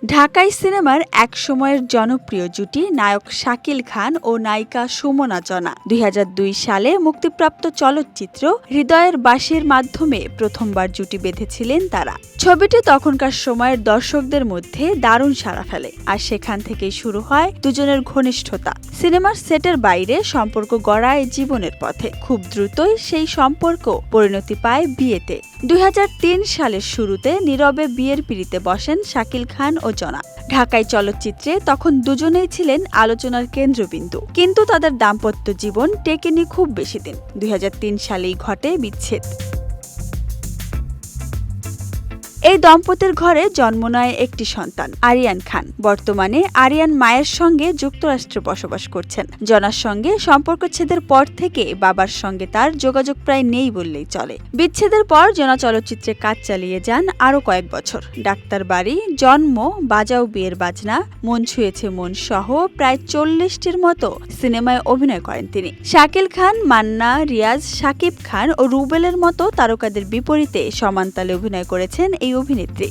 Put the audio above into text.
ঢাকাই সিনেমার এক সময়ের জনপ্রিয় জুটি নায়ক শাকিল খান ও নায়িকা সুমনা জনা ২০০২ সালে মুক্তিপ্রাপ্ত চলচ্চিত্র হৃদয়ের বাঁশির মাধ্যমে প্রথমবার জুটি বেঁধেছিলেন তারা। ছবিটি তখনকার সময়ের দর্শকদের মধ্যে দারুণ সাড়া ফেলে, আর সেখান থেকেই শুরু হয় দুজনের ঘনিষ্ঠতা। সিনেমার সেটের বাইরে সম্পর্ক গড়ায় জীবনের পথে। খুব দ্রুতই সেই সম্পর্ক পরিণতি পায় বিয়েতে। ২০০৩ সালের শুরুতে নীরবে বিয়ের পিঁড়িতে বসেন শাকিল খান ও জনা। ঢাকাই চলচ্চিত্রে তখন দুজনেই ছিলেন আলোচনার কেন্দ্রবিন্দু, কিন্তু তাদের দাম্পত্য জীবন টেকেনি খুব বেশি দিন। ২০০৩ সালেই ঘটে বিচ্ছেদ। এই দম্পতির ঘরে জন্ম নেয় একটি সন্তান, আরিয়ান খান। বর্তমানে আরিয়ান মায়ের সঙ্গে যুক্তরাষ্ট্রে বসবাস করছেন। জনার সঙ্গে সম্পর্কচ্ছেদের পর থেকে বাবার সঙ্গে তার যোগাযোগ প্রায় নেই বললেই চলে। বিচ্ছেদের পর জনা চলচ্চিত্রে কাজ চালিয়ে যান আরও কয়েক বছর। ডাক্তার বাড়ি, জন্ম, বাজাও বিয়ের বাজনা, মন ছুঁয়েছে মন সহ প্রায় ৪০টির মতো সিনেমায় অভিনয় করেন তিনি। শাকিল খান, মান্না, রিয়াজ, শাকিব খান ও রুবেলের মতো তারকাদের বিপরীতে সমানতালে অভিনয় করেছেন এই অভিনেত্রী।